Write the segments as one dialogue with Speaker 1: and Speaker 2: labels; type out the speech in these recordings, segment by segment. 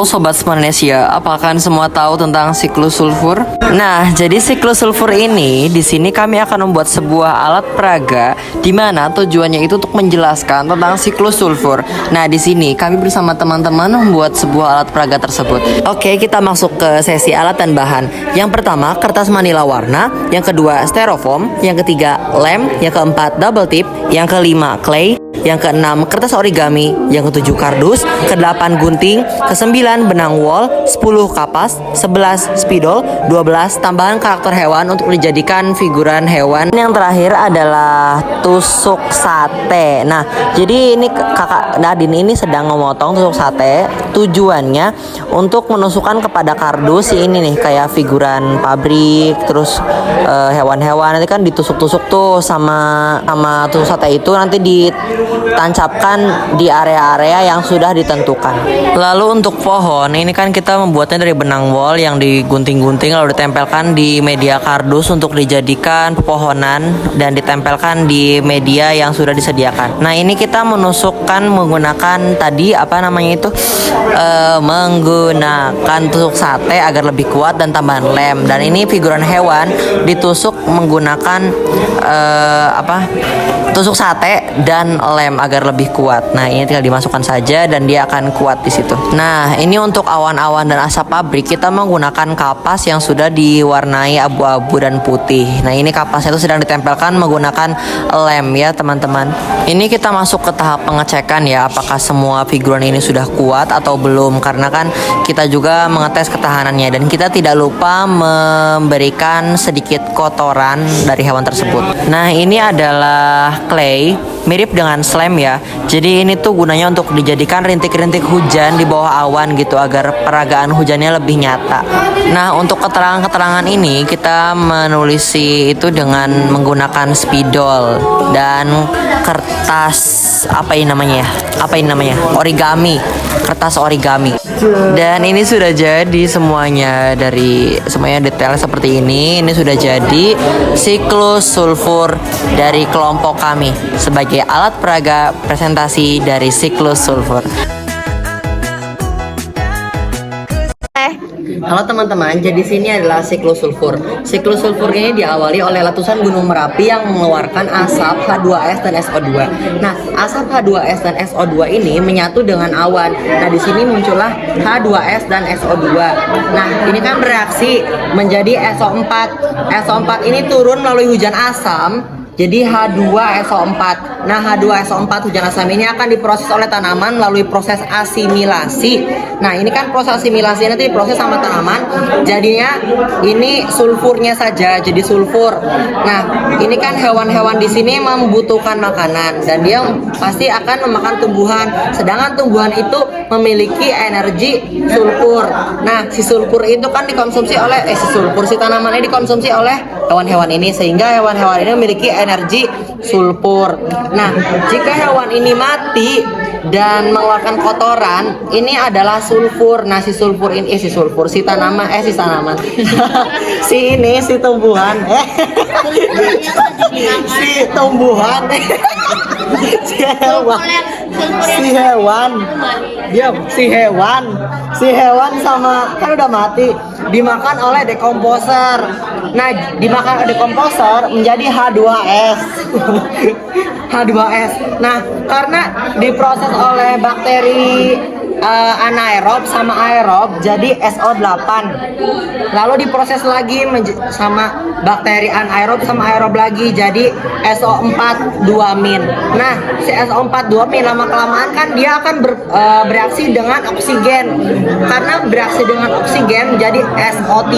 Speaker 1: Halo Sobat Smartnesia, apakah semua tahu tentang siklus sulfur? Nah, jadi siklus sulfur ini di sini kami akan membuat sebuah alat peraga di mana tujuannya itu untuk menjelaskan tentang siklus sulfur. Nah, di sini kami bersama teman-teman membuat sebuah alat peraga tersebut. Oke, kita masuk ke sesi alat dan bahan. Yang pertama, kertas manila warna, yang kedua styrofoam, yang ketiga lem, yang keempat double tip, yang kelima clay, yang keenam kertas origami, yang ketujuh kardus, kedelapan gunting, kesembilan benang wol, 10 kapas, 11 spidol, 12 tambahan karakter hewan untuk dijadikan figuran hewan. Yang terakhir adalah tusuk sate. Nah, jadi ini kakak Nadine ini sedang memotong tusuk sate. Tujuannya untuk menusukkan kepada kardus ini nih, kayak figuran pabrik, terus hewan-hewan nanti kan ditusuk-tusuk tuh sama tusuk sate itu nanti ditancapkan di area-area yang sudah ditentukan. Lalu untuk pohon, ini kan kita membuatnya dari benang wol yang digunting-gunting lalu ditempelkan di media kardus untuk dijadikan pepohonan dan ditempelkan di media yang sudah disediakan. Nah, ini kita menusukkan menggunakan tadi apa namanya itu menggunakan tusuk sate agar lebih kuat dan tambahan lem. Dan ini figuran hewan ditusuk menggunakan tusuk sate dan lem agar lebih kuat. Nah, ini tinggal dimasukkan saja dan dia akan kuat di situ. Nah, ini untuk awan-awan dan asap pabrik kita menggunakan kapas yang sudah diwarnai abu-abu dan putih. Nah, ini kapasnya itu sedang ditempelkan menggunakan lem ya, teman-teman. Ini kita masuk ke tahap pengecekan ya, apakah semua figuran ini sudah kuat atau belum, karena kan kita juga mengetes ketahanannya dan kita tidak lupa memberikan sedikit kotoran dari hewan tersebut. Nah, ini adalah clay, mirip dengan slime ya. Jadi ini tuh gunanya untuk dijadikan rintik-rintik hujan di bawah awan gitu agar peragaan hujannya lebih nyata. Nah, untuk keterangan-keterangan ini kita menulisi itu dengan menggunakan spidol dan kertas apa ini namanya? Origami. Kertas origami. Dan ini sudah jadi semuanya, dari semuanya detail seperti ini. Ini sudah jadi siklus sulfur dari kelompok kami sebagai alat peraga presentasi dari siklus sulfur. Halo teman-teman, jadi sini adalah siklus sulfur. Siklus sulfur ini diawali oleh letusan Gunung Merapi yang mengeluarkan asap H2S dan SO2. Nah, asap H2S dan SO2 ini menyatu dengan awan. Nah, di sini muncullah H2S dan SO2. Nah, ini kan bereaksi menjadi SO4. SO4 ini turun melalui hujan asam, jadi H2SO4. Nah, H2SO4 hujan asam ini akan diproses oleh tanaman melalui proses asimilasi. Nah, ini kan proses asimilasi nanti diproses sama tanaman. Jadinya ini sulfurnya saja jadi sulfur. Nah, ini kan hewan-hewan di sini membutuhkan makanan dan dia pasti akan memakan tumbuhan. Sedangkan tumbuhan itu memiliki energi sulfur. Nah, si sulfur itu kan dikonsumsi oleh si tanaman ini dikonsumsi oleh hewan-hewan ini, sehingga hewan-hewan ini memiliki energi sulfur. Nah, jika hewan ini mati dan mengeluarkan kotoran, ini adalah sulfur. Nah, si tanaman si tumbuhan si hewan sama kan udah mati dimakan oleh dekomposer. Nah, dimakan oleh dekomposer menjadi H2S. H2S. Nah, karena diproses oleh bakteri anaerob sama aerob jadi SO8. Lalu diproses lagi sama bakteri anaerob sama aerob lagi jadi SO4-2-min. Nah, si SO4-2-min lama-kelamaan kan dia akan bereaksi dengan oksigen. Karena bereaksi dengan oksigen menjadi SO3,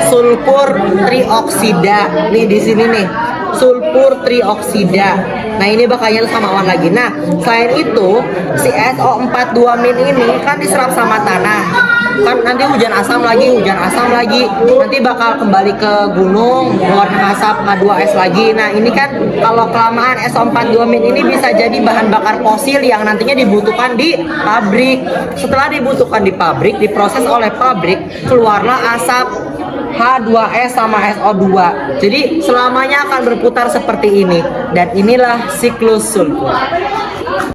Speaker 1: sulfur trioksida. Nih di sini nih, sulfur trioksida. Nah, ini bakalnya sama awan lagi. Nah, selain itu si SO4-2-min ini kan diserap sama tanah. Kan nanti hujan asam lagi, nanti bakal kembali ke gunung, warna asap H2S lagi. Nah, ini kan kalau kelamaan SO4-2-min ini bisa jadi bahan bakar fosil yang nantinya dibutuhkan di pabrik. Setelah dibutuhkan di pabrik, diproses oleh pabrik, keluarlah asap H2S sama SO2. Jadi selamanya akan berputar seperti ini. Dan inilah siklus sulfur.